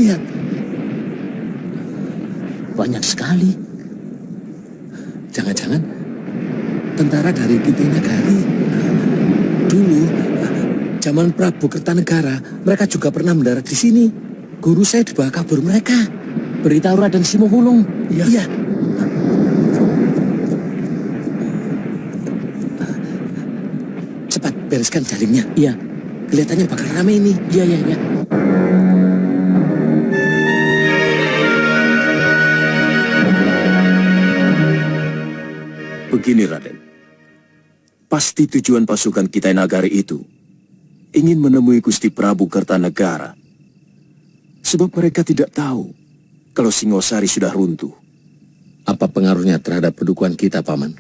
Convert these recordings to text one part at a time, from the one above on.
lihat. Banyak sekali. Jangan-jangan tentara dari Kitinagari. Dulu, zaman Prabu Kertanegara, mereka juga pernah mendarat di sini. Guru saya dibawa kabur mereka. Beritahu Raden Simohulung. Iya. Cepat bereskan jaringnya. Iya. Kelihatannya bakal rame ini. Iya. Begini, Raden. Pasti tujuan pasukan Kitinagari itu ingin menemui Gusti Prabu Kertanegara. Sebab mereka tidak tahu kalau Singosari sudah runtuh. Apa pengaruhnya terhadap pedukuhan kita, Paman?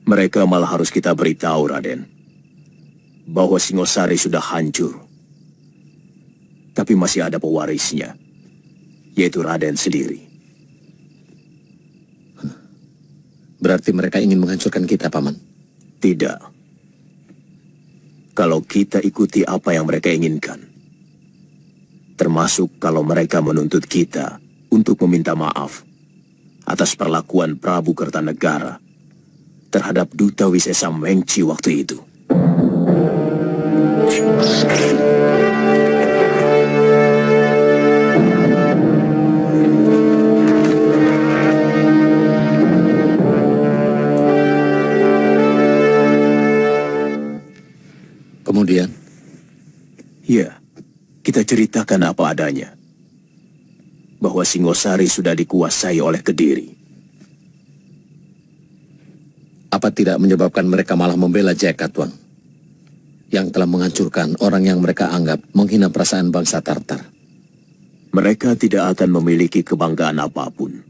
Mereka malah harus kita beritahu, Raden, bahwa Singosari sudah hancur. Tapi masih ada pewarisnya, yaitu Raden sendiri. Berarti mereka ingin menghancurkan kita, Paman? Tidak. Kalau kita ikuti apa yang mereka inginkan, termasuk kalau mereka menuntut kita untuk meminta maaf atas perlakuan Prabu Kertanegara terhadap Duta Wisesa Mengci waktu itu. Kemudian? Ya, kita ceritakan apa adanya. Bahwa Singosari sudah dikuasai oleh Kediri. Apa tidak menyebabkan mereka malah membela Jaya Katuang yang telah menghancurkan orang yang mereka anggap menghina perasaan bangsa Tartar? Mereka tidak akan memiliki kebanggaan apapun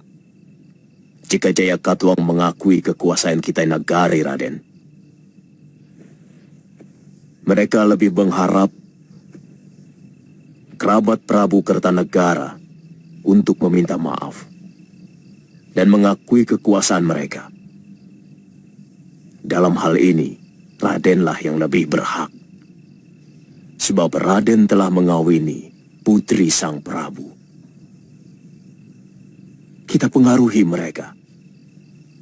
jika Jaya Katuang mengakui kekuasaan Kitinagari, Raden. Mereka lebih mengharap kerabat Prabu Kertanegara untuk meminta maaf dan mengakui kekuasaan mereka. Dalam hal ini, Radenlah yang lebih berhak. Sebab Raden telah mengawini putri Sang Prabu. Kita pengaruhi mereka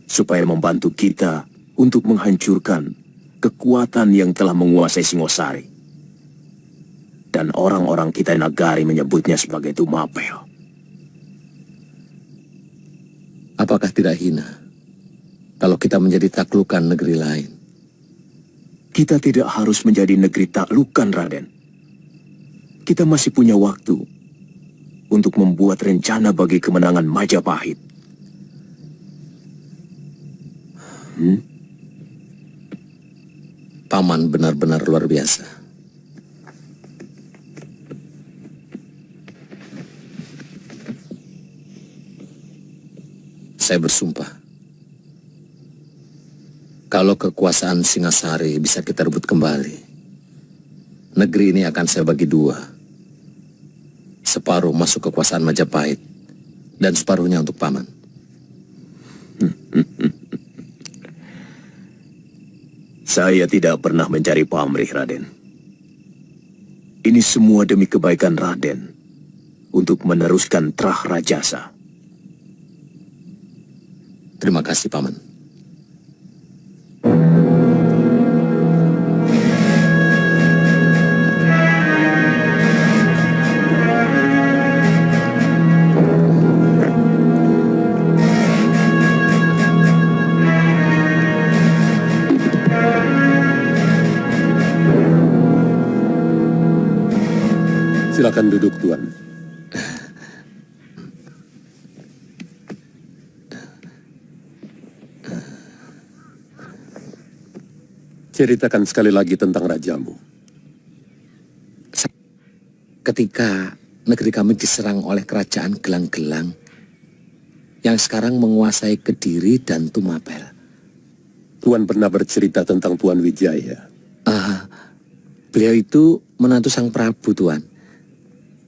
supaya membantu kita untuk menghancurkan kekuatan yang telah menguasai Singosari. Dan orang-orang Kitinagari menyebutnya sebagai Tumapel. Apakah tidak hina kalau kita menjadi taklukan negeri lain? Kita tidak harus menjadi negeri taklukan, Raden. Kita masih punya waktu untuk membuat rencana bagi kemenangan Majapahit. Paman benar-benar luar biasa. Saya bersumpah, kalau kekuasaan Singasari bisa kita rebut kembali, negeri ini akan saya bagi dua. Separuh masuk kekuasaan Majapahit, dan separuhnya untuk Paman. Saya tidak pernah mencari pamrih, Raden. Ini semua demi kebaikan Raden untuk meneruskan Trah Rajasa. Terima kasih, Paman. Silakan duduk, Tuan. Ceritakan sekali lagi tentang rajamu. Ketika negeri kami diserang oleh kerajaan Gelang-Gelang yang sekarang menguasai Kediri dan Tumapel. Tuan pernah bercerita tentang Tuan Wijaya. Beliau itu menantu Sang Prabu, Tuan.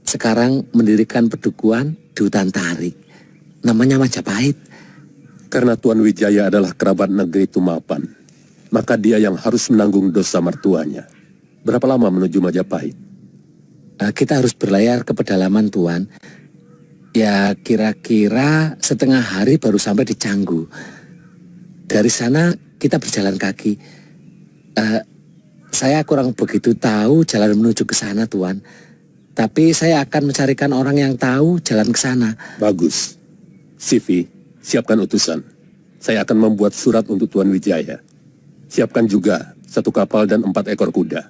Sekarang mendirikan pedukuhan di hutan tarik. Namanya Majapahit. Karena Tuan Wijaya adalah kerabat negeri Tumapan, maka dia yang harus menanggung dosa mertuanya. Berapa lama menuju Majapahit? Kita harus berlayar ke pedalaman, Tuan. Ya kira-kira setengah hari baru sampai di Canggu. Dari sana kita berjalan kaki. Saya kurang begitu tahu jalan menuju ke sana, Tuan. Tapi saya akan mencarikan orang yang tahu jalan ke sana. Bagus. Sivi, siapkan utusan. Saya akan membuat surat untuk Tuan Wijaya. Siapkan juga 1 kapal dan 4 ekor kuda.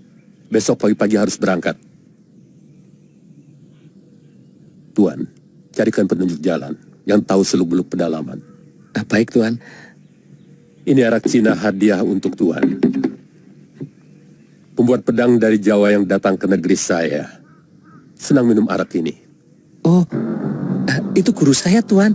Besok pagi-pagi harus berangkat. Tuan, carikan penunjuk jalan yang tahu seluk-beluk pedalaman. Baik, Tuan. Ini arak Cina hadiah untuk Tuan. Pembuat pedang dari Jawa yang datang ke negeri saya senang minum arak ini. Oh, itu guru saya, Tuan.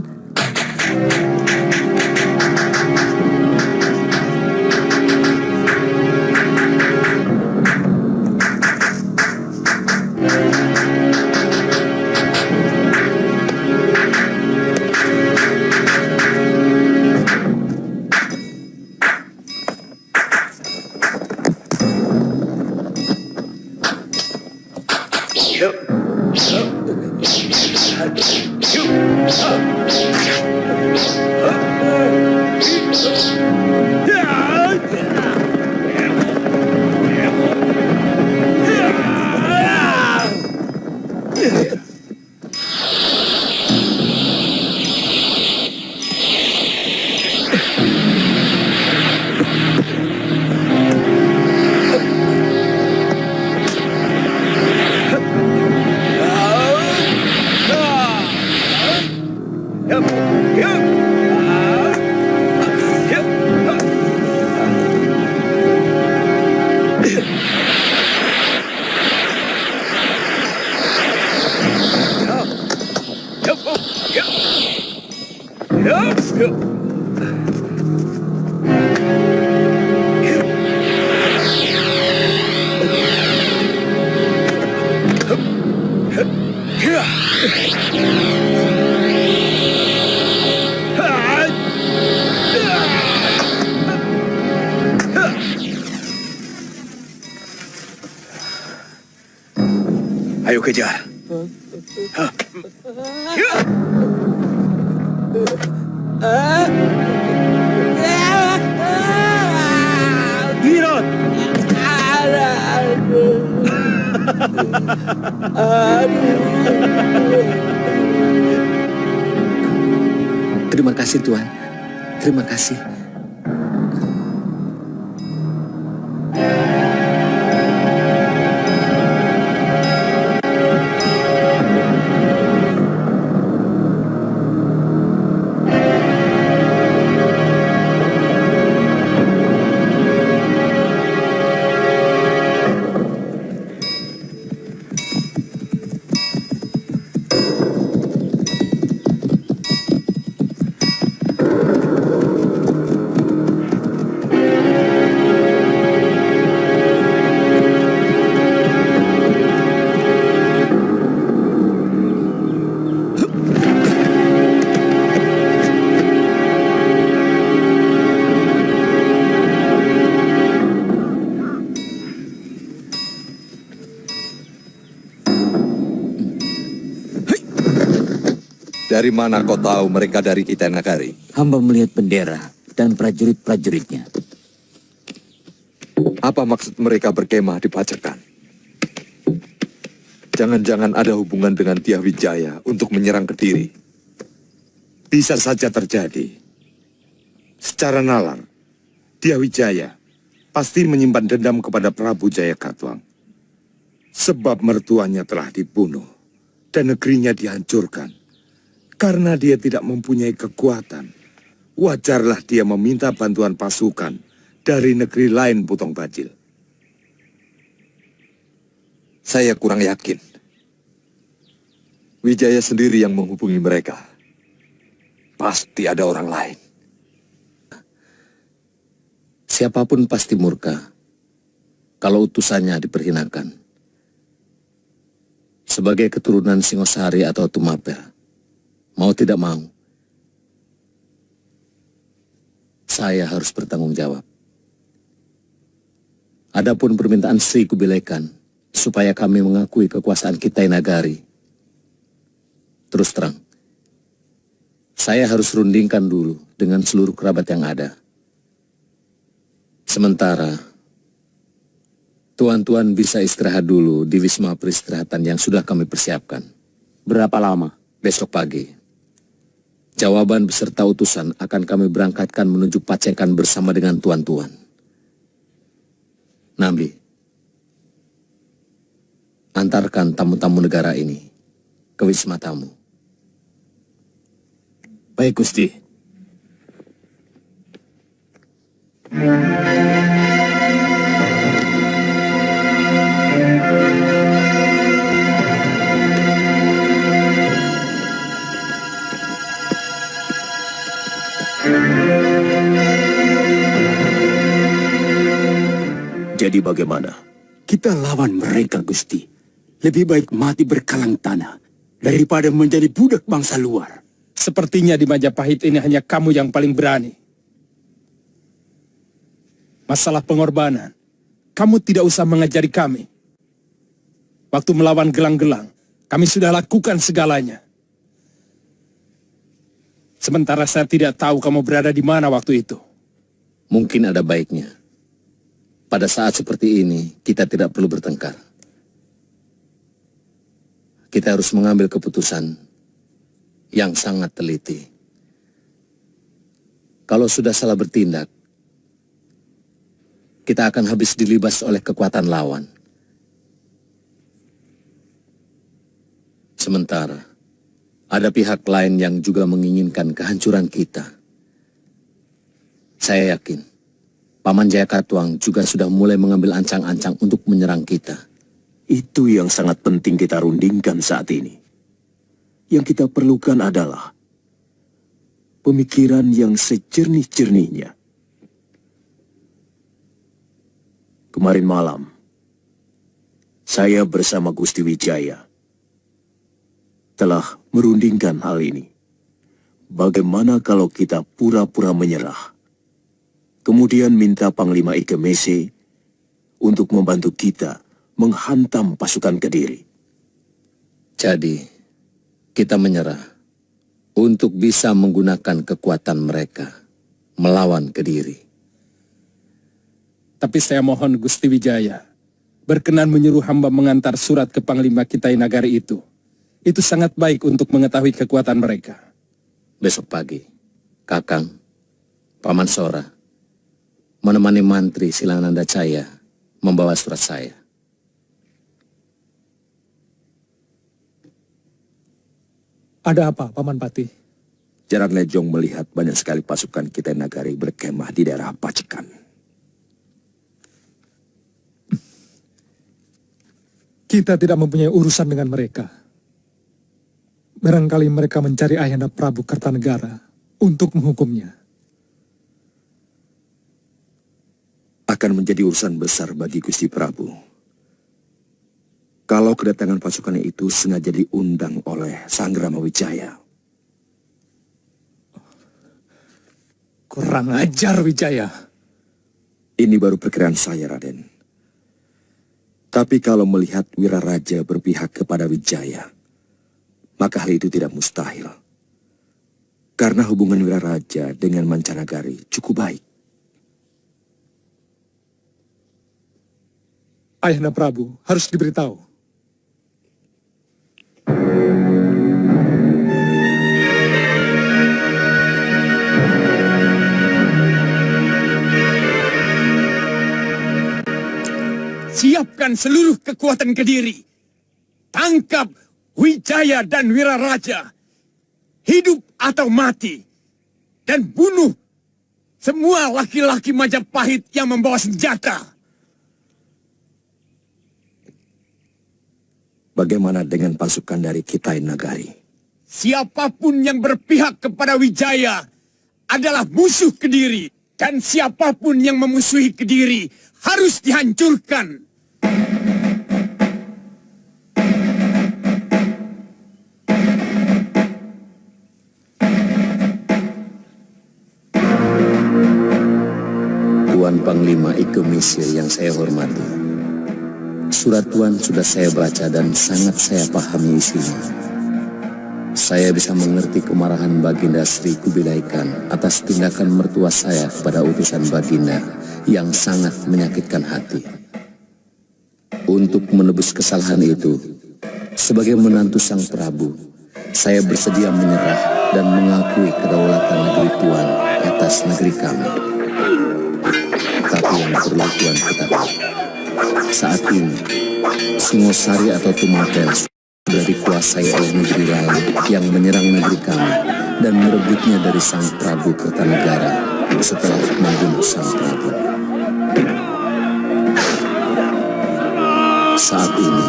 Ayo kejar. Hirot. Terima kasih, Tuan. Terima kasih. Dari mana kau tahu mereka dari Kitai Nagari? Hamba melihat bendera dan prajurit-prajuritnya. Apa maksud mereka berkemah di Pajakan? Jangan-jangan ada hubungan dengan Dyah Wijaya untuk menyerang Kediri. Bisa saja terjadi. Secara nalar, Dyah Wijaya pasti menyimpan dendam kepada Prabu Jayakatwang. Sebab mertuanya telah dibunuh dan negerinya dihancurkan. Karena dia tidak mempunyai kekuatan, wajarlah dia meminta bantuan pasukan dari negeri lain, Putong Bajil. Saya kurang yakin. Wijaya sendiri yang menghubungi mereka. Pasti ada orang lain. Siapapun pasti murka kalau utusannya diperhinakan. Sebagai keturunan Singosari atau Tumapel, mau tidak mau, saya harus bertanggung jawab. Adapun permintaan Sri Kubilekan supaya kami mengakui kekuasaan Kitai Nagari, terus terang, Saya harus rundingkan dulu dengan seluruh kerabat yang ada. Sementara, tuan-tuan bisa istirahat dulu di wisma peristirahatan yang sudah kami persiapkan. Berapa lama? Besok pagi. Jawaban beserta utusan akan kami berangkatkan menuju Pacekan bersama dengan tuan-tuan. Nambi, antarkan tamu-tamu negara ini ke wisma tamu. Baik, Gusti. Jadi bagaimana? Kita lawan mereka, Gusti. Lebih baik mati berkalang tanah daripada menjadi budak bangsa luar. Sepertinya di Majapahit ini hanya kamu yang paling berani. Masalah pengorbanan, kamu tidak usah mengajari kami. Waktu melawan gelang-gelang, kami sudah lakukan segalanya. Sementara saya tidak tahu kamu berada di mana waktu itu. Mungkin ada baiknya. Pada saat seperti ini, kita tidak perlu bertengkar. Kita harus mengambil keputusan yang sangat teliti. Kalau sudah salah bertindak, kita akan habis dilibas oleh kekuatan lawan. Sementara, ada pihak lain yang juga menginginkan kehancuran kita. Saya yakin, Paman Jayakatwang juga sudah mulai mengambil ancang-ancang untuk menyerang kita. Itu yang sangat penting kita rundingkan saat ini. Yang kita perlukan adalah pemikiran yang sejernih-jernihnya. Kemarin malam, saya bersama Gusti Wijaya telah merundingkan hal ini. Bagaimana kalau kita pura-pura menyerah, kemudian minta Panglima Ike Mese untuk membantu kita menghantam pasukan Kediri. Jadi, kita menyerah untuk bisa menggunakan kekuatan mereka melawan Kediri. Tapi saya mohon Gusti Wijaya berkenan menyuruh hamba mengantar surat ke Panglima Kitai Nagari itu. Itu sangat baik untuk mengetahui kekuatan mereka. Besok pagi, Kakang, Paman Sora, menemani Mantri Silananda Caya membawa surat saya. Ada apa, Paman Pati? Jaran Lejong melihat banyak sekali pasukan Kitai Nagari berkemah di daerah Pacekan. Kita tidak mempunyai urusan dengan mereka. Barangkali mereka mencari Ayahanda Prabu Kertanegara untuk menghukumnya. Akan menjadi urusan besar bagi Gusti Prabu kalau kedatangan pasukannya itu sengaja diundang oleh Sang Ramawijaya. Kurang ajar, Wijaya. Ini baru perkiraan saya, Raden. Tapi kalau melihat Wiraraja berpihak kepada Wijaya, maka hal itu tidak mustahil. Karena hubungan Wiraraja dengan Mancanagari cukup baik. Ayahanda Prabu harus diberitahu. Siapkan seluruh kekuatan Kediri. Tangkap Wijaya dan Wiraraja. Hidup atau mati. Dan bunuh semua laki-laki Majapahit yang membawa senjata. Bagaimana dengan pasukan dari Kitai Nagari? Siapapun yang berpihak kepada Wijaya adalah musuh Kediri. Dan siapapun yang memusuhi Kediri harus dihancurkan. Tuan Panglima Ike Mese yang saya hormati. Surat Tuan sudah saya baca dan sangat saya pahami isinya. saya bisa mengerti kemarahan Baginda Sri Kubilai Khan atas tindakan mertua saya kepada utusan Baginda yang sangat menyakitkan hati. Untuk menebus kesalahan itu, sebagai menantu Sang Prabu, saya bersedia menyerah dan mengakui kedaulatan negeri Tuan atas negeri kami. Tapi yang perlu Tuan ketahui, saat ini, Singosari atau Tumapel sudah dikuasai oleh negeri lain yang menyerang negeri kami dan merebutnya dari Sang Prabu Kertanegara setelah membunuh Sang Prabu. Saat ini,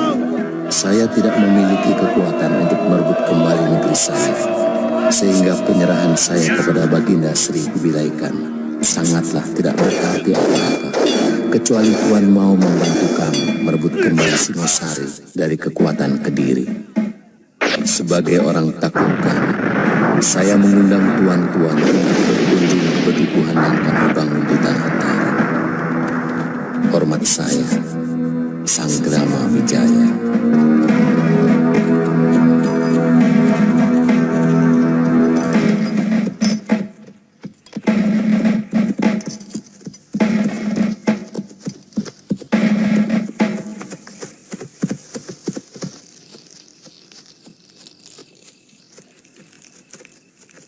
saya tidak memiliki kekuatan untuk merebut kembali negeri saya, sehingga penyerahan saya kepada Baginda Sri Kubilai Khan sangatlah tidak berarti apa-apa, kecuali Tuan mau membantu kami merebut kembali Singosari dari kekuatan Kediri. Sebagai orang taklukan, saya mengundang tuan-tuan untuk berkunjung ke pedukuhan yang kami bangun di Tanah Taru. Hormat saya, Sanggrama Wijaya.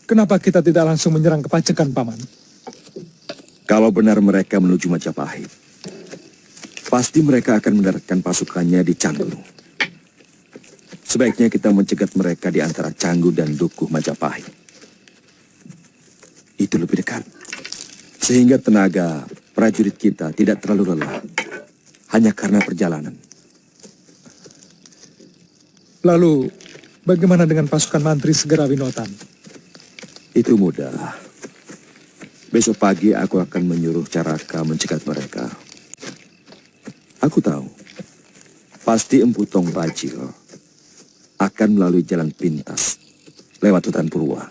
Kenapa kita tidak langsung menyerang ke Pacekan, Paman? Kalau benar mereka menuju Majapahit, pasti mereka akan mendaratkan pasukannya di Canggu. Sebaiknya kita mencegat mereka di antara Canggu dan Dukuh Majapahit. Itu lebih dekat. Sehingga tenaga prajurit kita tidak terlalu lelah. Hanya karena perjalanan. Lalu, bagaimana dengan pasukan mantri Segara Winotan? Itu mudah. Besok pagi aku akan menyuruh Caraka mencegat mereka. Aku tahu, pasti Empu Tong Bajil akan melalui jalan pintas lewat hutan Purwa.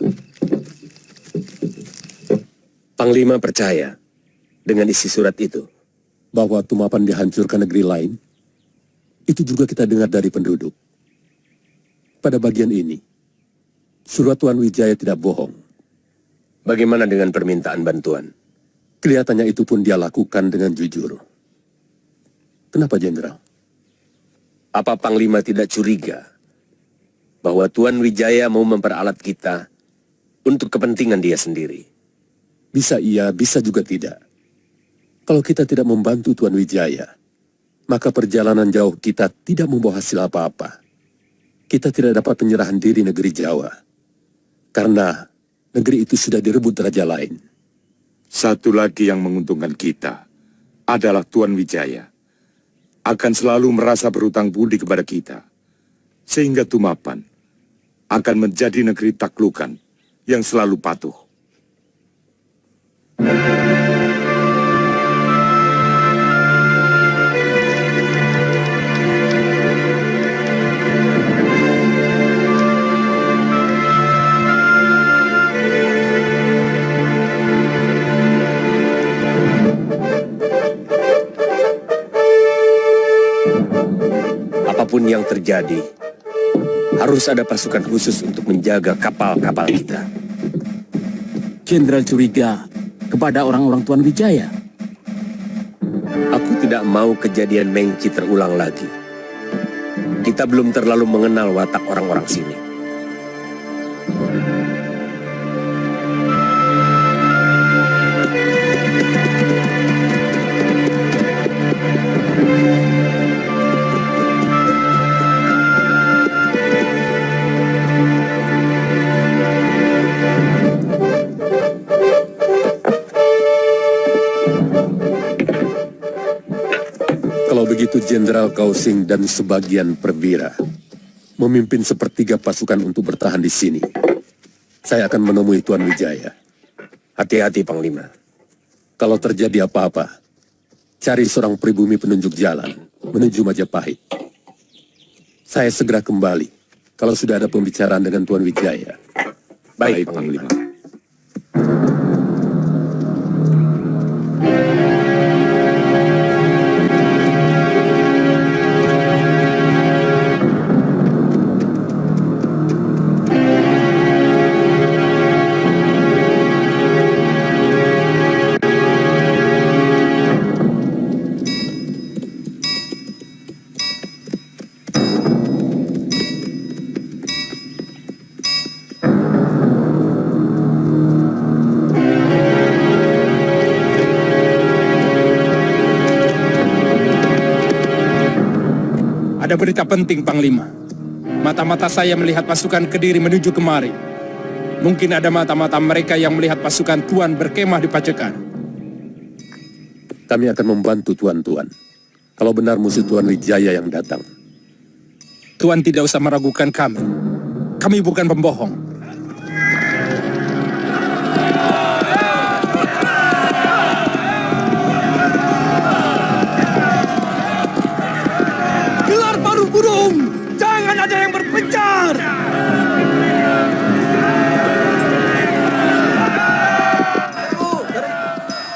Panglima percaya dengan isi surat itu bahwa Tumapan dihancurkan negeri lain. Itu juga kita dengar dari penduduk. Pada bagian ini, surat Tuan Wijaya tidak bohong. Bagaimana dengan permintaan bantuan? Kelihatannya itu pun dia lakukan dengan jujur. Kenapa, Jenderal? Apa Panglima tidak curiga bahwa Tuan Wijaya mau memperalat kita untuk kepentingan dia sendiri? Bisa iya, bisa juga tidak. Kalau kita tidak membantu Tuan Wijaya, maka perjalanan jauh kita tidak membawa hasil apa-apa. Kita tidak dapat penyerahan diri negeri Jawa. Karena negeri itu sudah direbut raja lain. Satu lagi yang menguntungkan kita adalah Tuan Wijaya akan selalu merasa berhutang budi kepada kita, sehingga Tumapan akan menjadi negeri taklukan yang selalu patuh. Apapun yang terjadi, harus ada pasukan khusus untuk menjaga kapal-kapal kita. Jenderal curiga kepada orang-orang Tuan Wijaya. Aku tidak mau kejadian Mengci terulang lagi. Kita belum terlalu mengenal watak orang-orang sini. Kalau begitu Jenderal Kausing dan sebagian perwira memimpin sepertiga pasukan untuk bertahan di sini. Saya akan menemui Tuan Wijaya. Hati-hati, Panglima. Kalau terjadi apa-apa, cari seorang pribumi penunjuk jalan menuju Majapahit. Saya segera kembali kalau sudah ada pembicaraan dengan Tuan Wijaya. Baik, Panglima. Ada berita penting, Panglima. Mata-mata saya melihat pasukan Kediri menuju kemari. Mungkin ada mata-mata mereka yang melihat pasukan Tuan berkemah di Pacekan. Kami akan membantu Tuan-Tuan. Kalau benar musuh Tuan Wijaya yang datang. Tuan tidak usah meragukan kami. Kami bukan pembohong. Gelar paruh burung, jangan ada yang berpencar.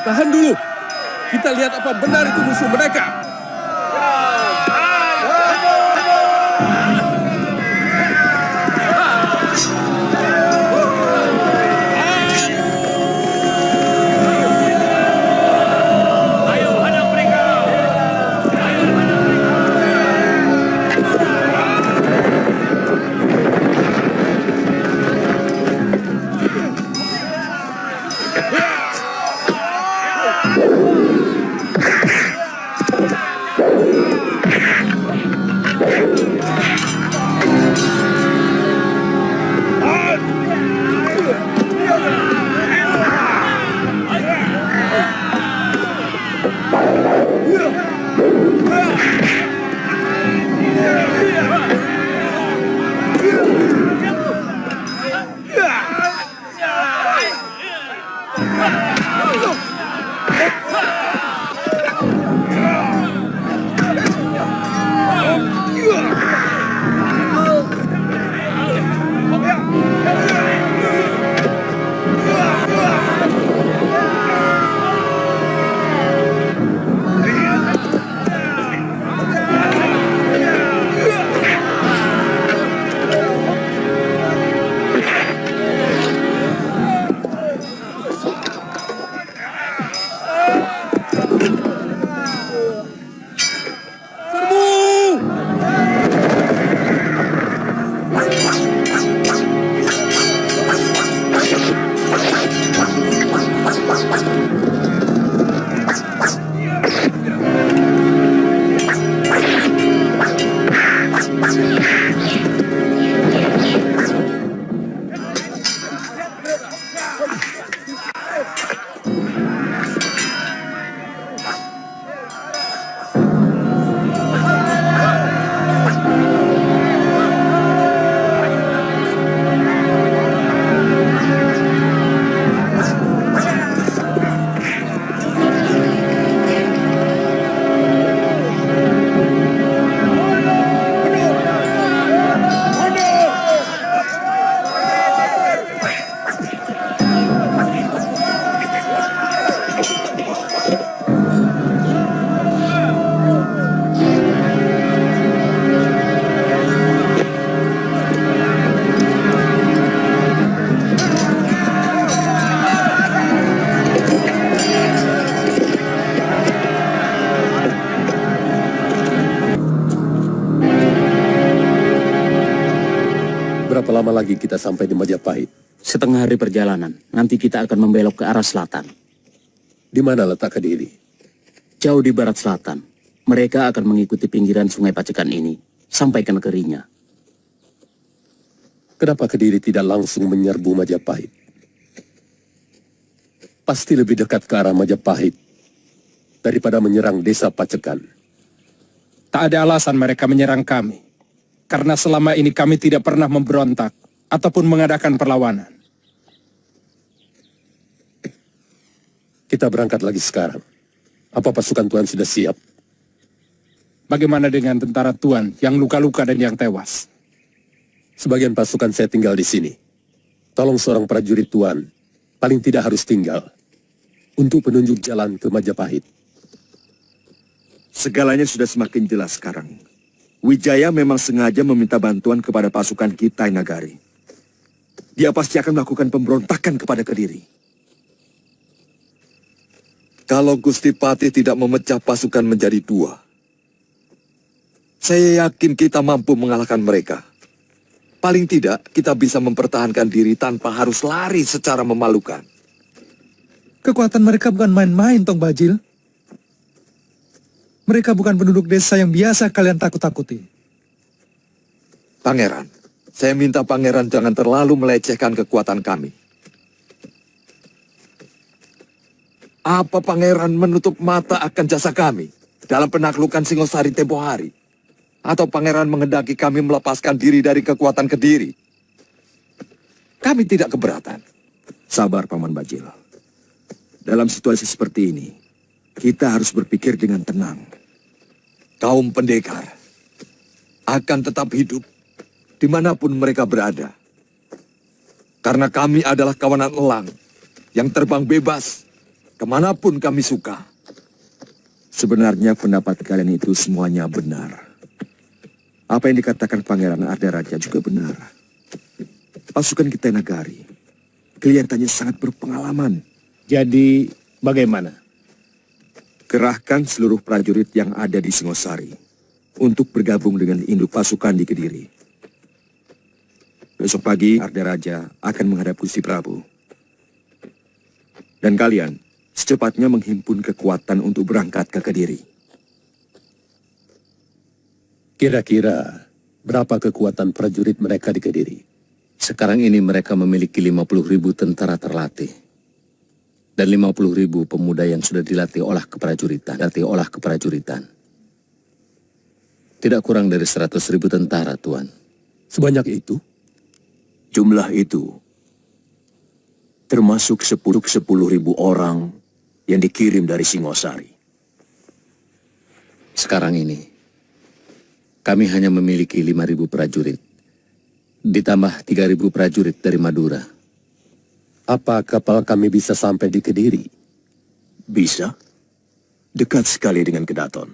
Tahan dulu. Kita lihat apa benar itu musuh mereka. Berapa lama lagi kita sampai di Majapahit? Setengah hari perjalanan. Nanti kita akan membelok ke arah selatan. Di mana letak Kediri? Jauh di barat selatan. Mereka akan mengikuti pinggiran sungai Pacekan ini sampai ke negerinya. Kenapa Kediri tidak langsung menyerbu Majapahit? Pasti lebih dekat ke arah Majapahit daripada menyerang desa Pacekan. Tak ada alasan mereka menyerang kami. Karena selama ini kami tidak pernah memberontak ataupun mengadakan perlawanan. Kita berangkat lagi sekarang. Apa pasukan Tuan sudah siap? Bagaimana dengan tentara Tuan yang luka-luka dan yang tewas? Sebagian pasukan saya tinggal di sini. Tolong seorang prajurit Tuan, paling tidak harus tinggal, untuk penunjuk jalan ke Majapahit. Segalanya sudah semakin jelas sekarang. Wijaya memang sengaja meminta bantuan kepada pasukan kita Nagari. Dia pasti akan melakukan pemberontakan kepada Kediri. Kalau Gusti Patih tidak memecah pasukan menjadi dua, saya yakin kita mampu mengalahkan mereka. Paling tidak, kita bisa mempertahankan diri tanpa harus lari secara memalukan. Kekuatan mereka bukan main-main, Tong Bajil. Mereka bukan penduduk desa yang biasa kalian takut-takuti. Pangeran, saya minta pangeran jangan terlalu melecehkan kekuatan kami. Apa pangeran menutup mata akan jasa kami dalam penaklukan Singosari tempo hari? Atau pangeran menghendaki kami melepaskan diri dari kekuatan Kediri? Kami tidak keberatan. Sabar, Paman Bajil. Dalam situasi seperti ini, kita harus berpikir dengan tenang. Kaum pendekar akan tetap hidup dimanapun mereka berada. Karena kami adalah kawanan elang yang terbang bebas kemanapun kami suka. Sebenarnya pendapat kalian itu semuanya benar. Apa yang dikatakan Pangeran Ardaraja juga benar. Pasukan kita Nagari kelihatannya sangat berpengalaman. Jadi bagaimana? Kerahkan seluruh prajurit yang ada di Singosari untuk bergabung dengan induk pasukan di Kediri. Besok pagi Ardaraja akan menghadap Gusti Prabu. Dan kalian secepatnya menghimpun kekuatan untuk berangkat ke Kediri. Kira-kira berapa kekuatan prajurit mereka di Kediri? Sekarang ini mereka memiliki 50.000 tentara terlatih. Dan 50.000 pemuda yang sudah dilatih olah keprajuritan. Tidak kurang dari 100.000 tentara, Tuan. Sebanyak itu? Jumlah itu termasuk 10.000 orang yang dikirim dari Singosari. Sekarang ini, kami hanya memiliki 5.000 prajurit. Ditambah 3.000 prajurit dari Madura. Apa kapal kami bisa sampai di Kediri? Bisa. Dekat sekali dengan Kedaton.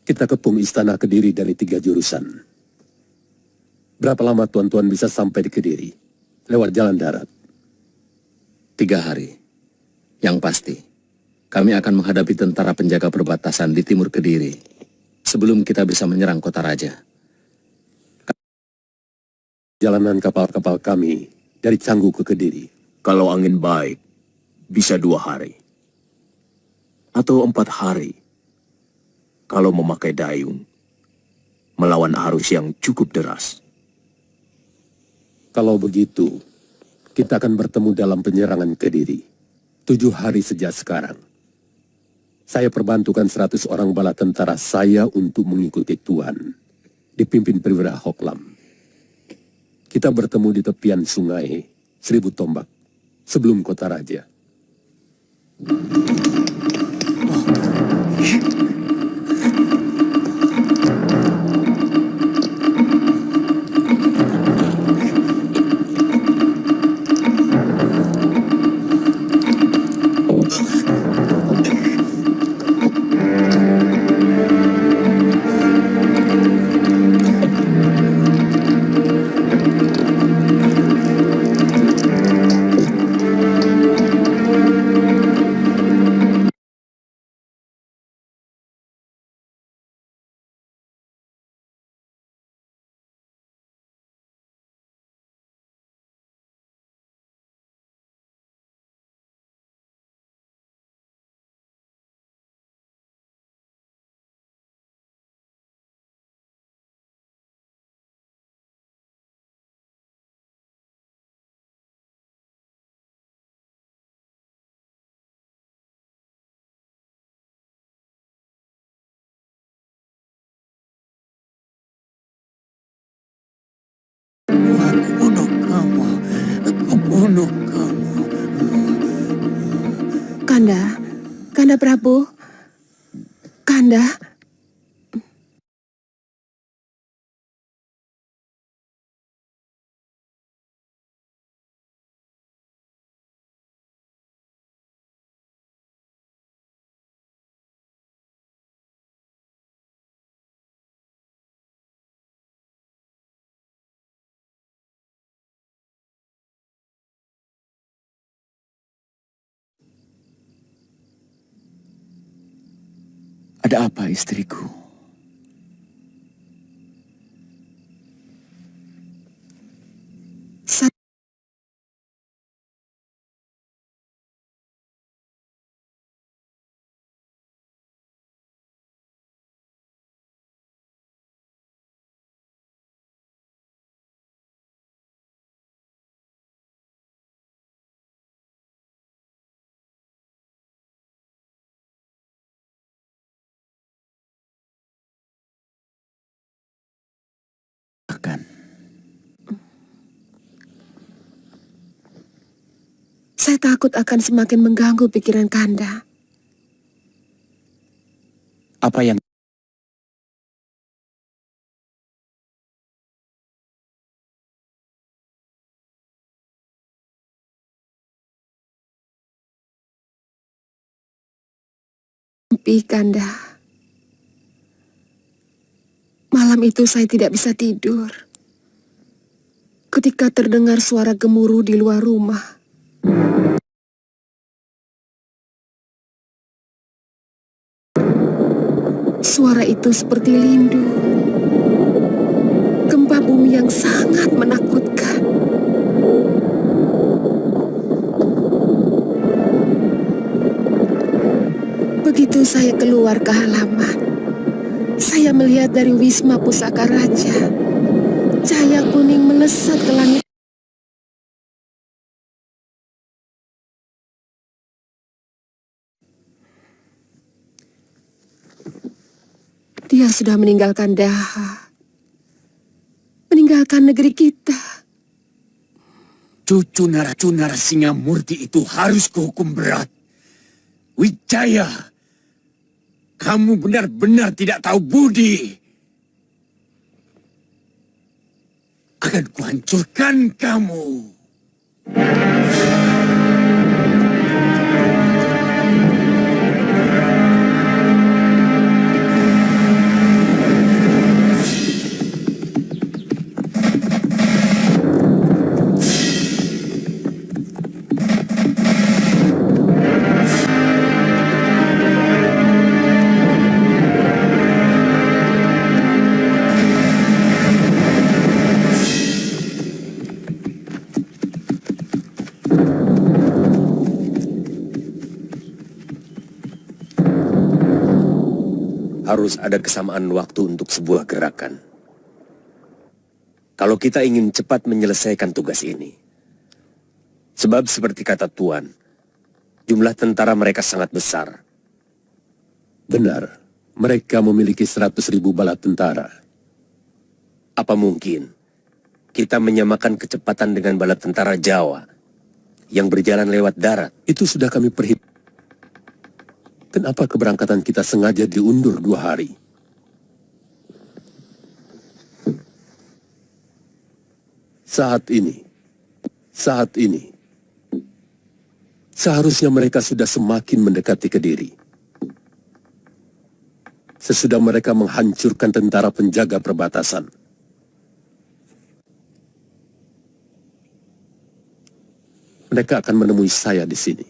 Kita kepung istana Kediri dari 3 jurusan. Berapa lama tuan-tuan bisa sampai di Kediri? Lewat jalan darat? 3 hari. Yang pasti, kami akan menghadapi tentara penjaga perbatasan di timur Kediri sebelum kita bisa menyerang kota raja. Jalanan kapal-kapal kami dari Canggu ke Kediri. Kalau angin baik, bisa 2 hari. Atau 4 hari. Kalau memakai dayung, melawan arus yang cukup deras. Kalau begitu, kita akan bertemu dalam penyerangan Kediri. 7 hari sejak sekarang. Saya perbantukan 100 orang bala tentara saya untuk mengikuti Tuan, dipimpin Perwira Hoklam. Kita bertemu di tepian sungai 1000 tombak sebelum kota raja. Kanda Prabu, Kanda. Ada apa, istriku? bicarakan. Saya takut akan semakin mengganggu pikiran Kanda. Apa yang mimpi, Kanda? Malam itu saya tidak bisa tidur. Ketika terdengar suara gemuruh di luar rumah. Suara itu seperti lindu. Gempa bumi yang sangat menakutkan. Begitu saya keluar ke halaman, saya melihat dari Wisma Pusaka Raja, cahaya kuning melesat ke langit. Dia sudah meninggalkan Daha, meninggalkan negeri kita. Cucu Naracunarasingamurti itu harus kuhukum berat. Wijaya, kamu benar-benar tidak tahu budi. Akan kuhancurkan kamu. Harus ada kesamaan waktu untuk sebuah gerakan. Kalau kita ingin cepat menyelesaikan tugas ini. Sebab seperti kata Tuan, jumlah tentara mereka sangat besar. Benar, mereka memiliki 100.000 bala tentara. Apa mungkin kita menyamakan kecepatan dengan bala tentara Jawa yang berjalan lewat darat? Itu sudah kami perhitungkan. Kenapa keberangkatan kita sengaja diundur 2 hari? Saat ini, seharusnya mereka sudah semakin mendekati Kediri. Sesudah mereka menghancurkan tentara penjaga perbatasan. Mereka akan menemui saya di sini.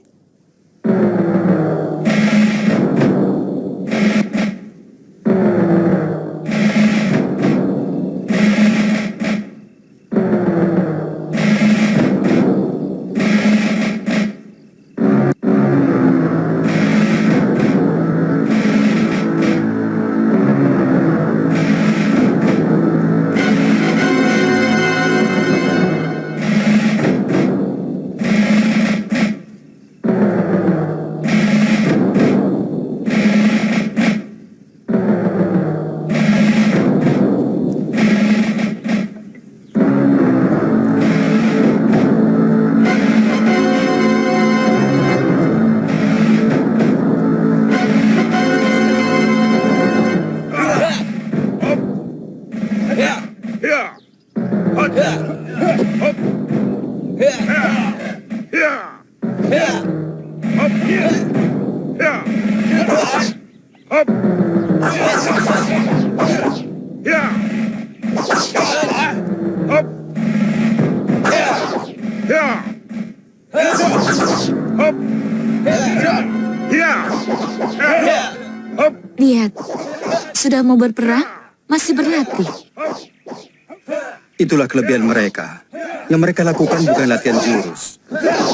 Lihat, sudah mau berperang, masih berlatih. Itulah kelebihan mereka. Yang mereka lakukan bukan latihan jurus.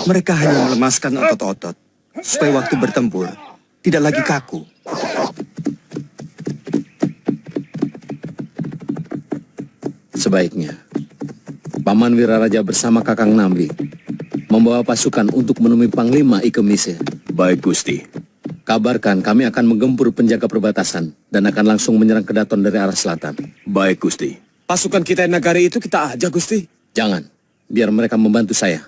Mereka hanya melemaskan otot-otot, supaya waktu bertempur tidak lagi kaku. Sebaiknya, Paman Wiraraja bersama Kakang Nambi membawa pasukan untuk menemui Panglima Ike Mise. Baik, Gusti. Kabarkan kami akan menggempur penjaga perbatasan dan akan langsung menyerang Kedaton dari arah selatan. Baik, Gusti. Pasukan kita Nagari itu kita aja, Gusti. Jangan, biar mereka membantu saya.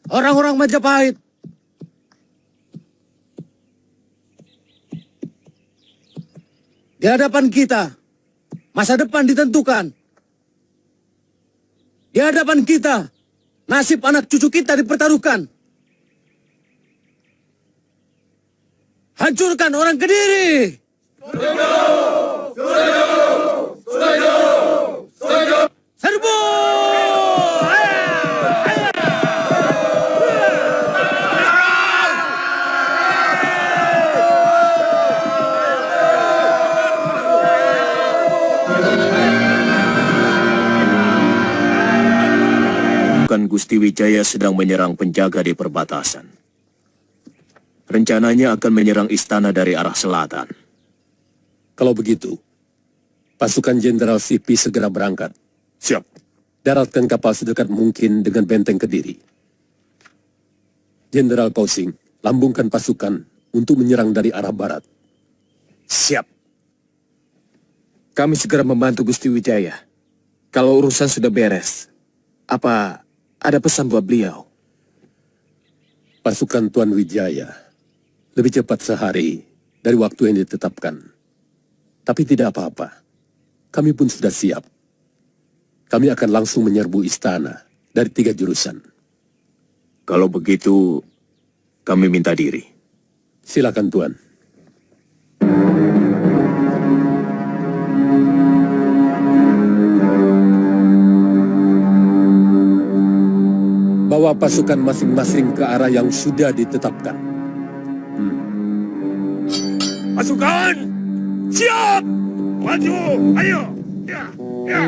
Orang-orang Majapahit, di hadapan kita, masa depan ditentukan. Di hadapan kita, nasib anak cucu kita dipertaruhkan. Hancurkan orang Kediri! Serbu! Gusti Wijaya sedang menyerang penjaga di perbatasan. Rencananya akan menyerang istana dari arah selatan. Kalau begitu, pasukan Jenderal Sipi segera berangkat. Siap. Daratkan kapal sedekat mungkin dengan benteng Kediri. Jenderal Kausing, lambungkan pasukan untuk menyerang dari arah barat. Siap. Kami segera membantu Gusti Wijaya. Kalau urusan sudah beres, apa ada pesan buat beliau? Pasukan Tuan Wijaya lebih cepat sehari dari waktu yang ditetapkan. Tapi tidak apa-apa. Kami pun sudah siap. Kami akan langsung menyerbu istana dari 3 jurusan. Kalau begitu, kami minta diri. Silakan, Tuan. Bawa pasukan masing-masing ke arah yang sudah ditetapkan. Pasukan, siap! Maju, ayo! Ya, ya!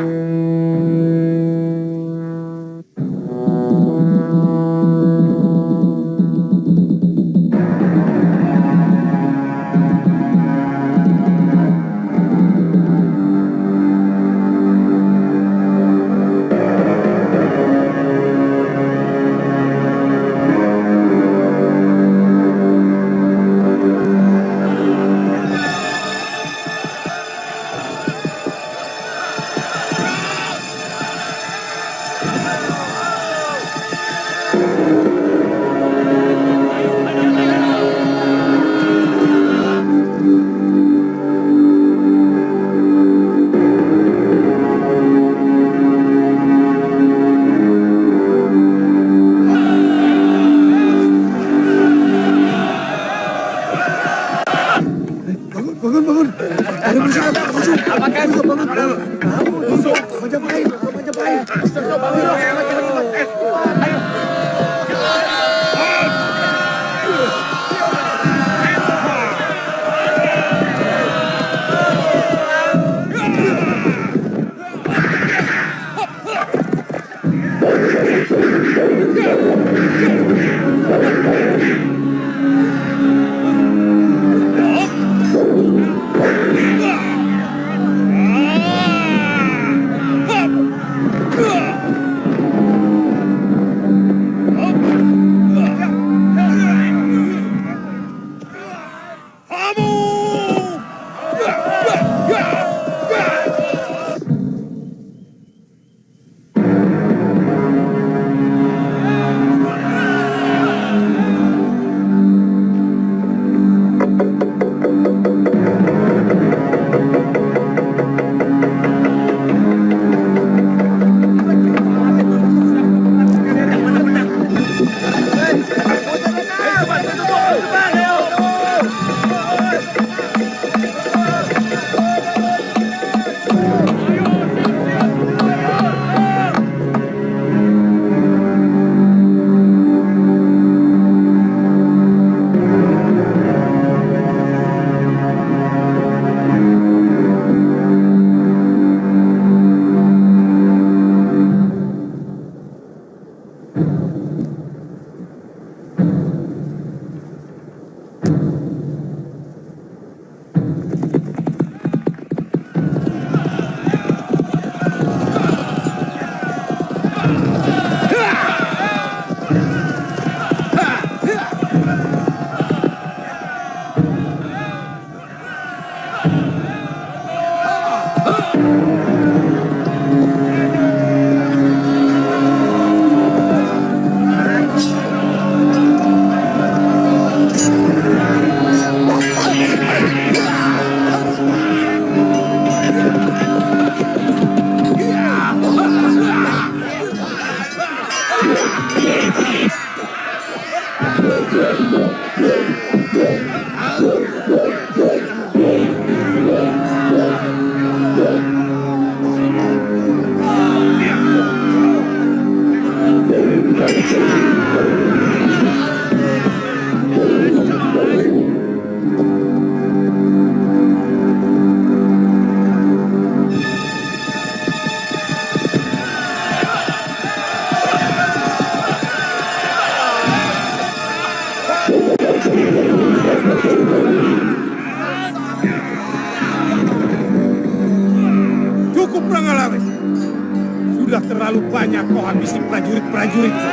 Terlalu banyak kau habisi prajurit-prajuritku.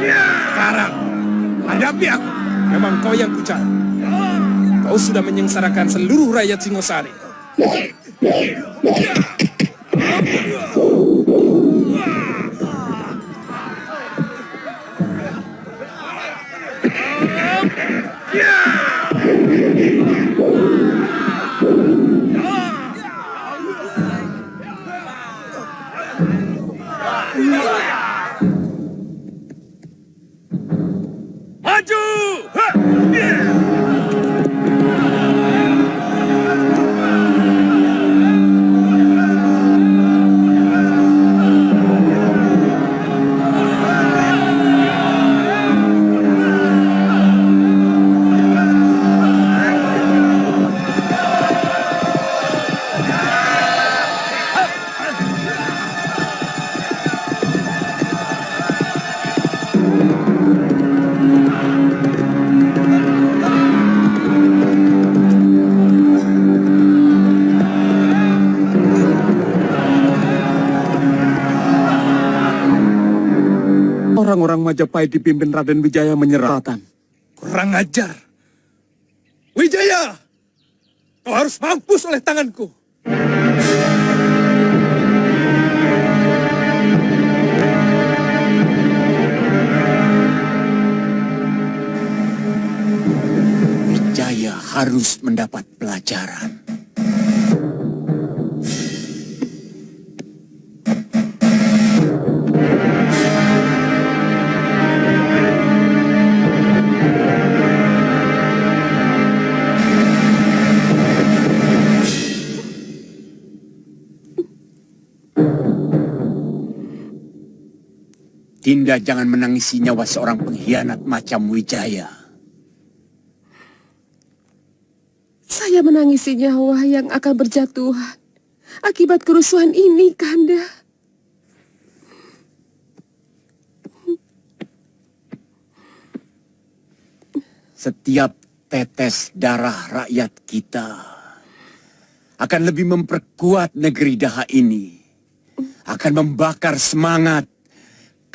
Sekarang, hadapi aku. Memang kau yang kucari. Kau sudah menyengsarakan seluruh rakyat Singosari. Maju! Orang-orang Majapahit dipimpin Raden Wijaya menyerah. Kurang ajar. Wijaya, kau harus mampus oleh tanganku. Wijaya harus mendapat pelajaran. Dinda jangan menangisi nyawa seorang pengkhianat macam Wijaya. Saya menangisi nyawa yang akan berjatuhan akibat kerusuhan ini, Kanda. Setiap tetes darah rakyat kita akan lebih memperkuat negeri Daha ini. Akan membakar semangat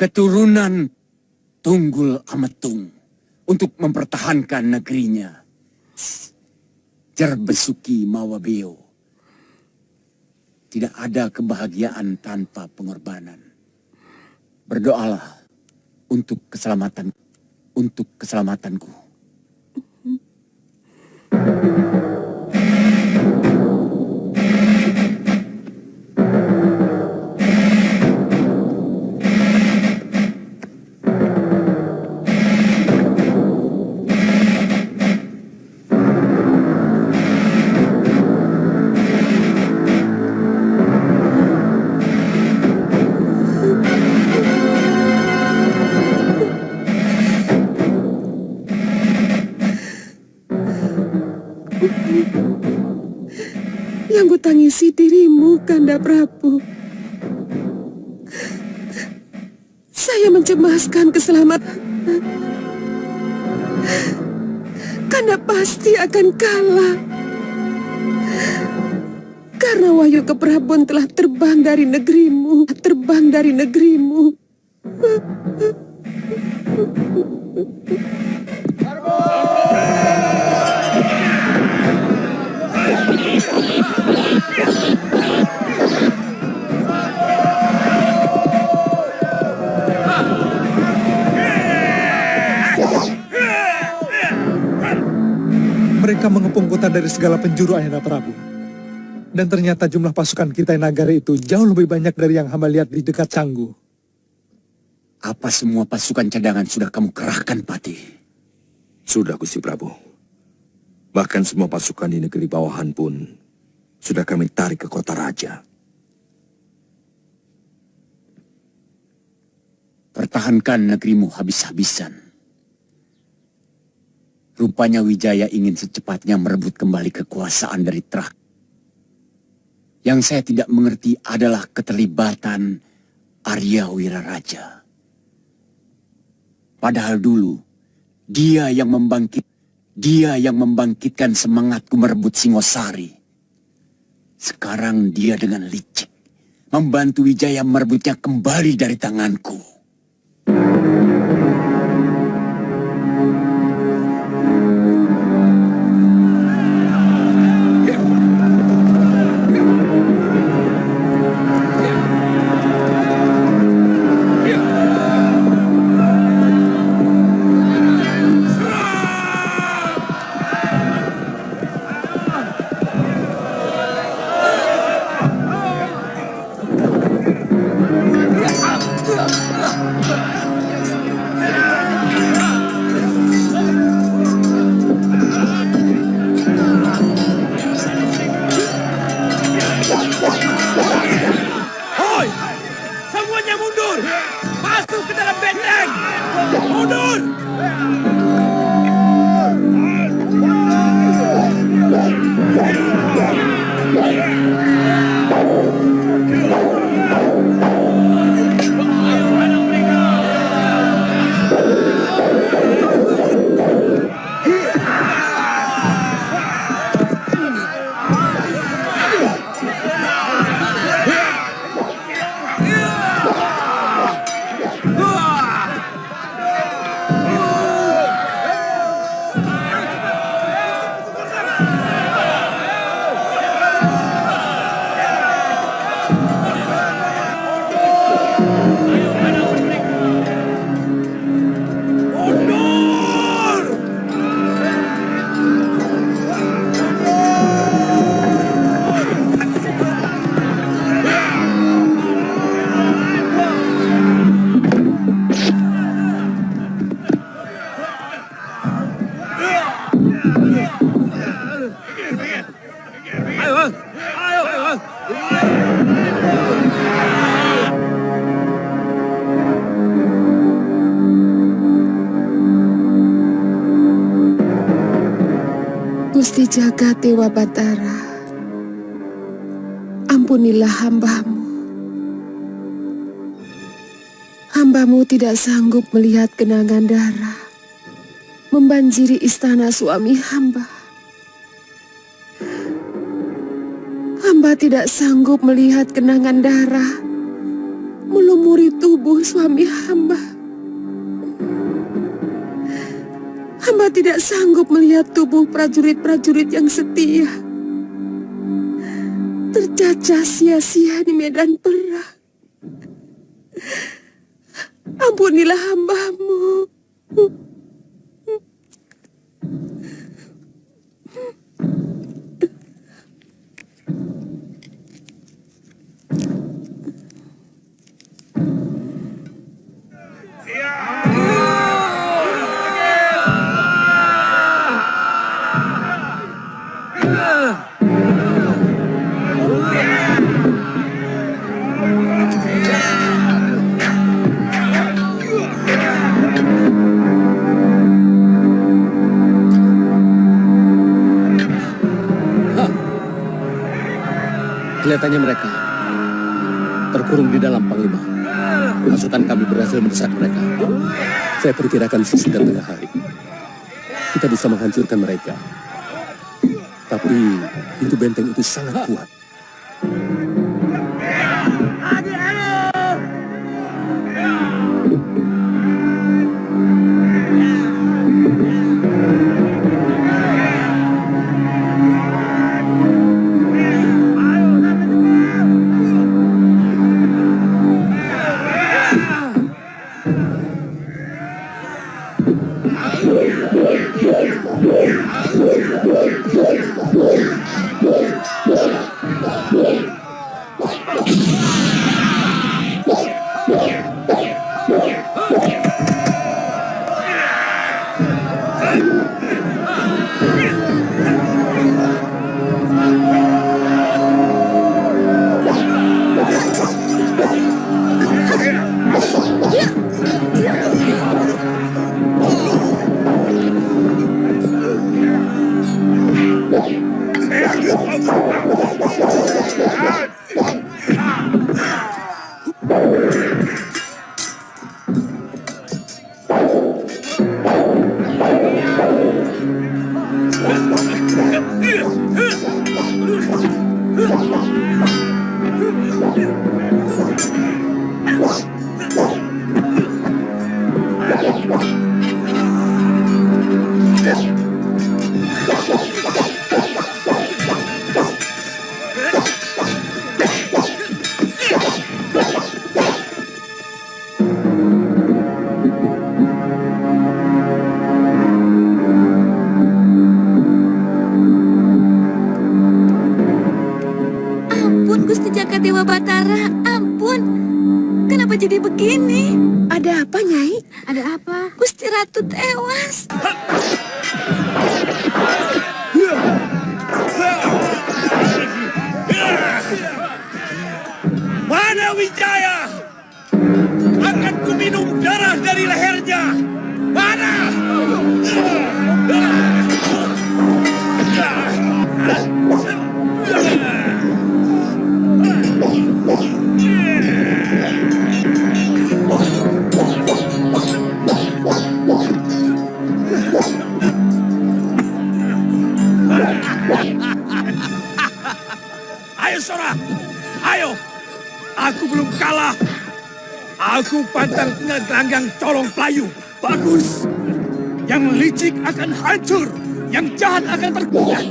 keturunan Tunggul Ametung untuk mempertahankan negerinya. Jerbesuki Mawabeo. Tidak ada kebahagiaan tanpa pengorbanan. Berdoalah untuk keselamatanku. Yang kutangisi dirimu, Kanda Prabu. Saya mencemaskan keselamatan. Kanda pasti akan kalah. Karena Wahyu Keprabun telah terbang dari negerimu. Mereka mengepung kota dari segala penjuru, Ayahanda Prabu. Dan ternyata jumlah pasukan Kitai Nagara itu jauh lebih banyak dari yang hamba lihat di dekat Canggu. Apa semua pasukan cadangan sudah kamu kerahkan, Patih? Sudah, Gusti Prabu. Bahkan semua pasukan di negeri bawahan pun sudah kami tarik ke kota raja. Pertahankan negerimu habis-habisan. Rupanya Wijaya ingin secepatnya merebut kembali kekuasaan dari Trak. Yang saya tidak mengerti adalah keterlibatan Arya Wiraraja. Padahal dulu, dia yang membangkitkan semangatku merebut Singosari. Sekarang dia dengan licik membantu Wijaya merebutnya kembali dari tanganku. Gusti Jagat Dewa Batara, ampunilah hamba-Mu. Hamba-Mu tidak sanggup melihat genangan darah membanjiri istana suami hamba. Hamba tidak sanggup melihat genangan darah melumuri tubuh suami hamba. Hamba tidak sanggup melihat tubuh prajurit-prajurit yang setia tercacah sia-sia di medan perang. Ampunilah hamba-Mu. Kelihatannya mereka terkurung di dalam, Panglima. Pasukan kami berhasil mendesak mereka. Saya perkirakan sesudah tengah hari kita bisa menghancurkan mereka. Tapi pintu benteng itu sangat kuat. Dewa Batara, ampun. Kenapa jadi begini? Ada apa, Nyai? Ada apa? Gusti Ratu tewas. Mana Wijaya? Akan ku minum darah dari lehernya. Mana? Ayo Sora, ayo. Aku belum kalah. Aku pantang dengan gelanggang colong pelayu. Bagus. Yang licik akan hancur. Yang jahat akan terkuat.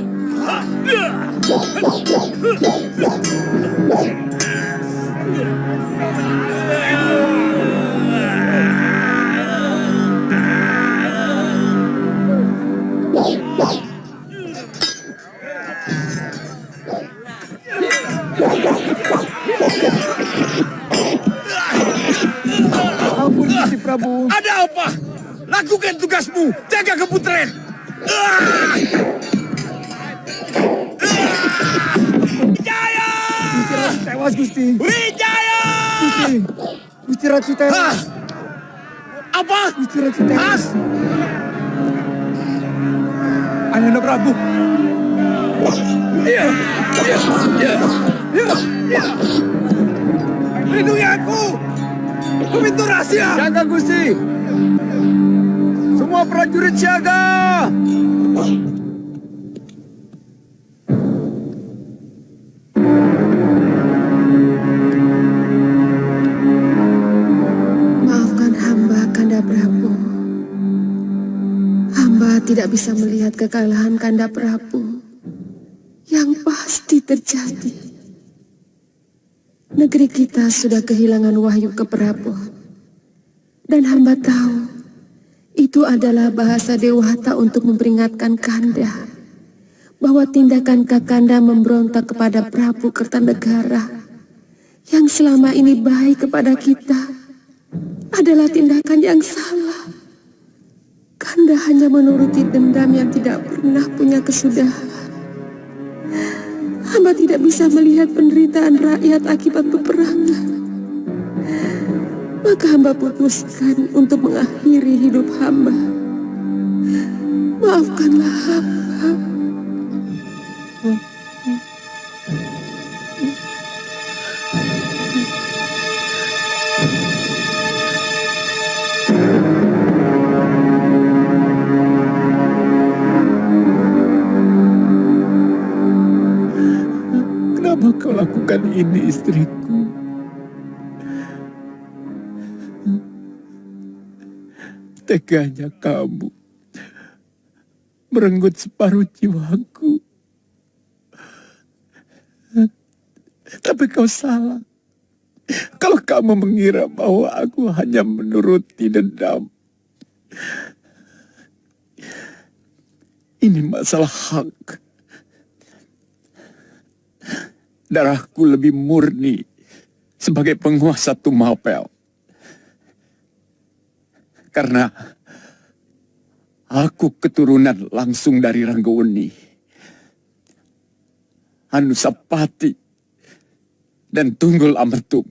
Ampun, Gusti Prabu. Ada apa? Lakukan tugasmu. Jaga keputren. Wijaya! Gusti Ratu tewas, Gusti. Wijaya! Gusti Ratu tewas. Apa? Gusti Ratu tewas. Ayahanda Prabu. Lindungi aku! Pintu rahasia! Jaga, Gusti. Semua prajurit siaga. Maafkan hamba, Kanda Prabu. Hamba tidak bisa melihat kekalahan Kanda Prabu yang pasti terjadi. Negeri kita sudah kehilangan wahyu keprabuan. Dan hamba tahu, itu adalah bahasa Dewata untuk memperingatkan Kanda bahwa tindakan Kakanda memberontak kepada Prabu Kertanegara yang selama ini baik kepada kita adalah tindakan yang salah. Kanda hanya menuruti dendam yang tidak pernah punya kesudahan. Hamba tidak bisa melihat penderitaan rakyat akibat peperangan. Maka hamba putuskan untuk mengakhiri hidup hamba. Maafkanlah hamba. Kenapa kau lakukan ini, istriku? Teganya kamu merenggut separuh jiwaku. Tapi kau salah. Kalau kamu mengira bahwa aku hanya menuruti dendam. Ini masalah hak. Darahku lebih murni sebagai penguasa Tumapel. Karena aku keturunan langsung dari Ranggawuni, Anusapati, dan Tunggul Amertum.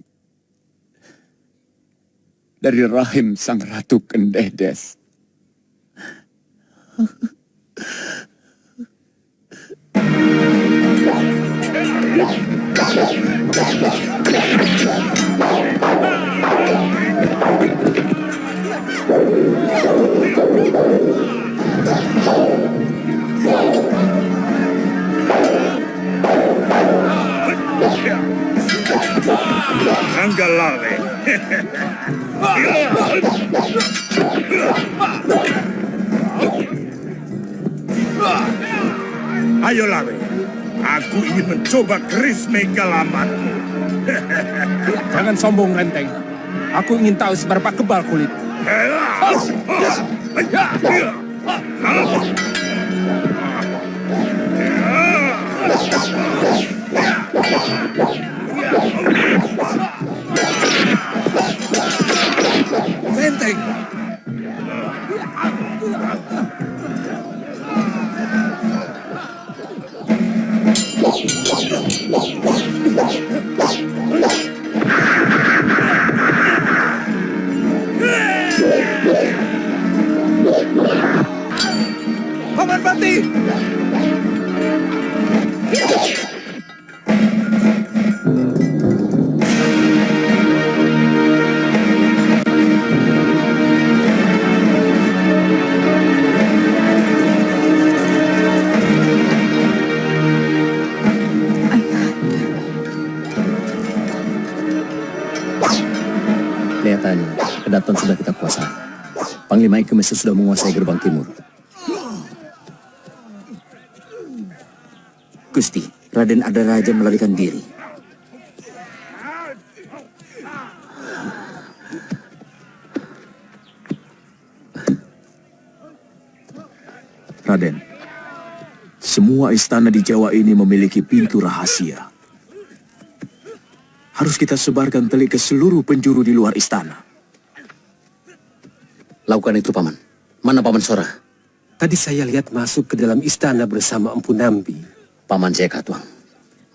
Dari rahim sang Ratu Kendedes. Anggalawe. Ayo Lawe, aku ingin mencoba keris megalamatmu. Jangan sombong, Renteng. Aku ingin tahu seberapa kebal kulit. Paman Pati! Kelihatannya, Kedaton sudah kita kuasai. Panglima Ikemese sudah menguasai gerbang timur. Gusti, Raden Ardaraja melarikan diri. Raden, semua istana di Jawa ini memiliki pintu rahasia. Harus kita sebarkan telik ke seluruh penjuru di luar istana. Lakukan itu, Paman. Mana Paman Sora? Tadi saya lihat masuk ke dalam istana bersama Empu Nambi. Paman Jaya Katuang.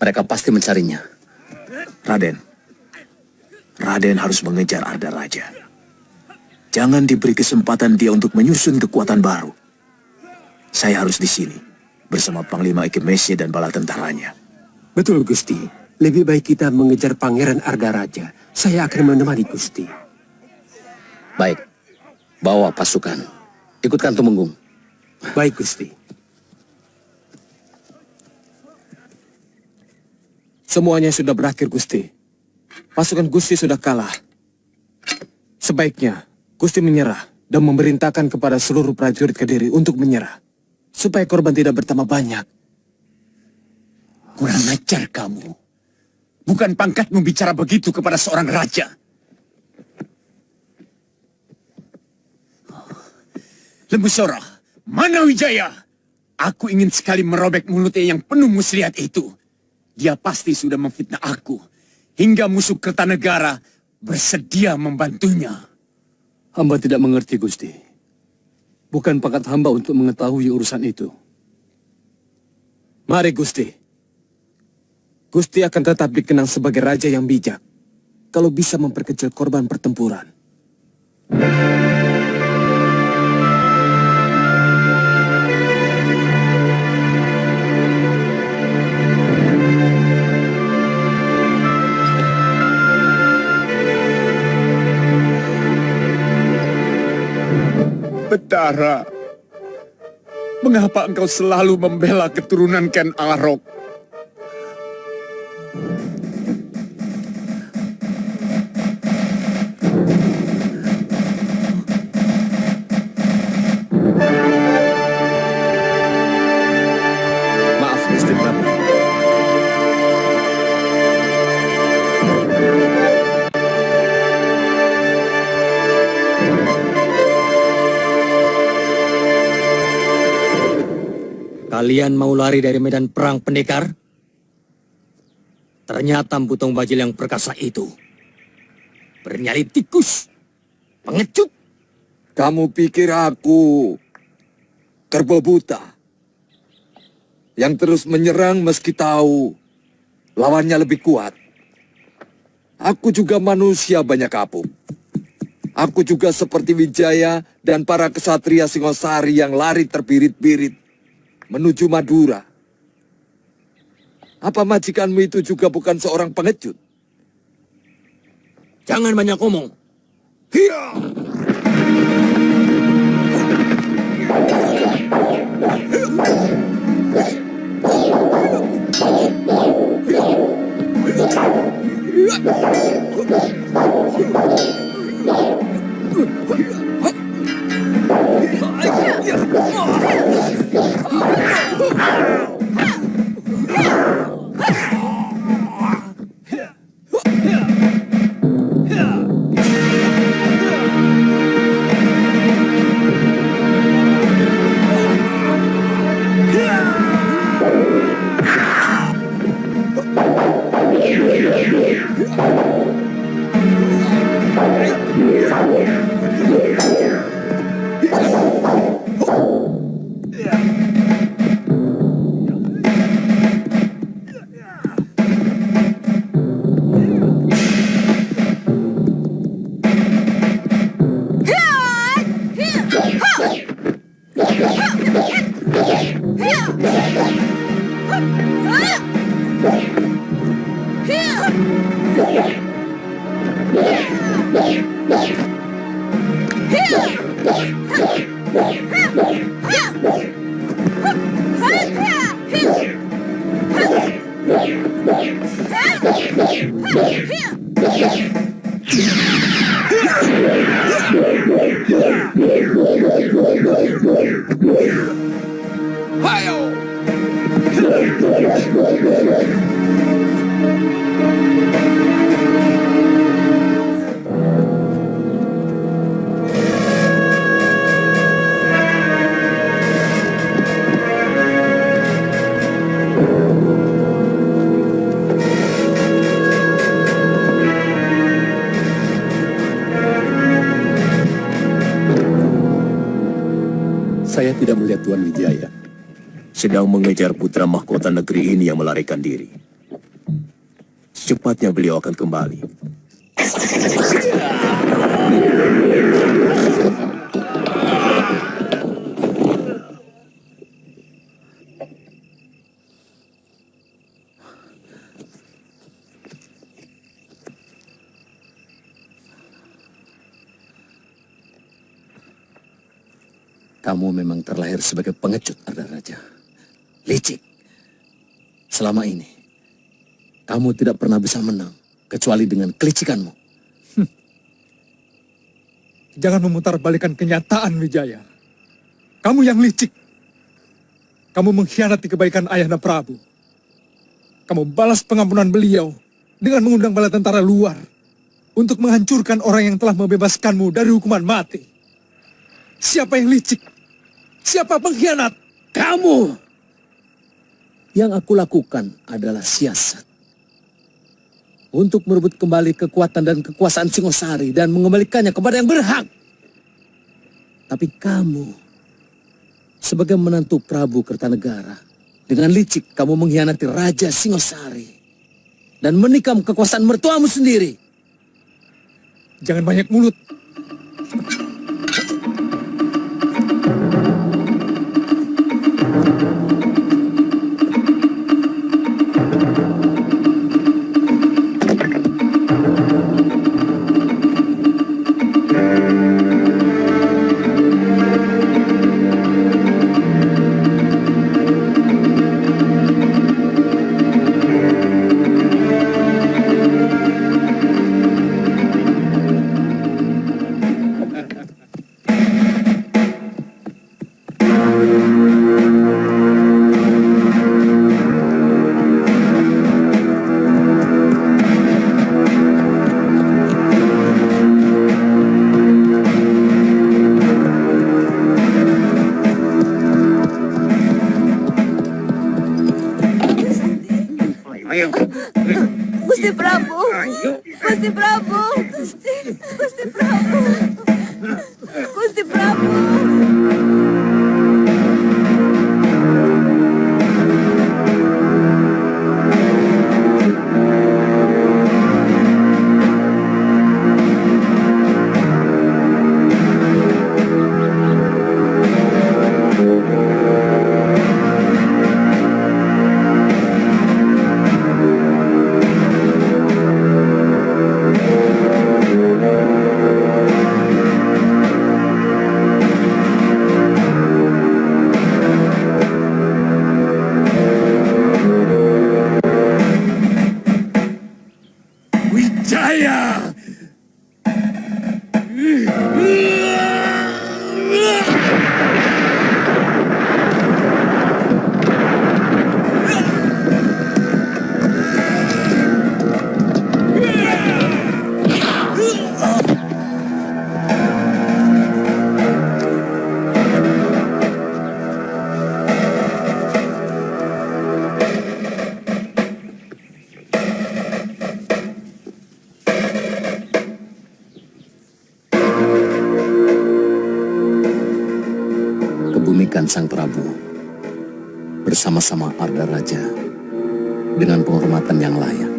Mereka pasti mencarinya. Raden harus mengejar Ardaraja. Jangan diberi kesempatan dia untuk menyusun kekuatan baru. Saya harus di sini, bersama Panglima Ikemese dan bala tentaranya. Betul, Gusti. Lebih baik kita mengejar Pangeran Ardaraja. Saya akan menemani Gusti. Baik. Bawa pasukan. Ikutkan Tumenggung. Baik, Gusti. Semuanya sudah berakhir, Gusti. Pasukan Gusti sudah kalah. Sebaiknya Gusti menyerah dan memerintahkan kepada seluruh prajurit Kediri untuk menyerah, supaya korban tidak bertambah banyak. Kurang ajar kamu. Bukan pangkatmu bicara begitu kepada seorang raja. Lembu Sora, mana Wijaya? Aku ingin sekali merobek mulutnya yang penuh muslihat itu. Dia pasti sudah memfitnah aku, hingga musuh Kertanegara bersedia membantunya. Hamba tidak mengerti, Gusti. Bukan pangkat hamba untuk mengetahui urusan itu. Mari, Gusti. Gusti akan tetap dikenang sebagai raja yang bijak kalau bisa memperkecil korban pertempuran. Betara, mengapa engkau selalu membela keturunan Ken Arok? Maaf, Gusti Prabu. Kalian mau lari dari medan perang pendekar? Ternyata Butong Bajil yang perkasa itu bernyali tikus, pengecut. Kamu pikir aku kerbau buta yang terus menyerang meski tahu lawannya lebih kuat? Aku juga manusia banyak kapuk. Aku juga seperti Wijaya dan para kesatria Singosari yang lari terbirit-birit menuju Madura. Apa majikanmu itu juga bukan seorang pengecut? Jangan banyak ngomong. Hiya! Saya tidak melihat Tuan Wijaya. Sedang mengejar putra mahkota negeri ini yang melarikan diri. Secepatnya beliau akan kembali. Kamu memang terlahir sebagai pengecut, Arda Raja. Licik. Selama ini, kamu tidak pernah bisa menang, kecuali dengan kelicikanmu. Jangan memutarbalikkan kenyataan, Wijaya. Kamu yang licik. Kamu mengkhianati kebaikan Ayahanda Prabu. Kamu balas pengampunan beliau dengan mengundang bala tentara luar untuk menghancurkan orang yang telah membebaskanmu dari hukuman mati. Siapa yang licik? Siapa pengkhianat? Kamu! Yang aku lakukan adalah siasat. Untuk merebut kembali kekuatan dan kekuasaan Singosari dan mengembalikannya kepada yang berhak. Tapi kamu, sebagai menantu Prabu Kertanegara, dengan licik kamu mengkhianati Raja Singosari dan menikam kekuasaan mertuamu sendiri. Jangan banyak mulut. Gusti Prabu. Gusti Prabu. Gusti Prabu. Gusti Prabu. Wijaya! Kebumikan Sang Prabu bersama-sama Arda Raja dengan penghormatan yang layak.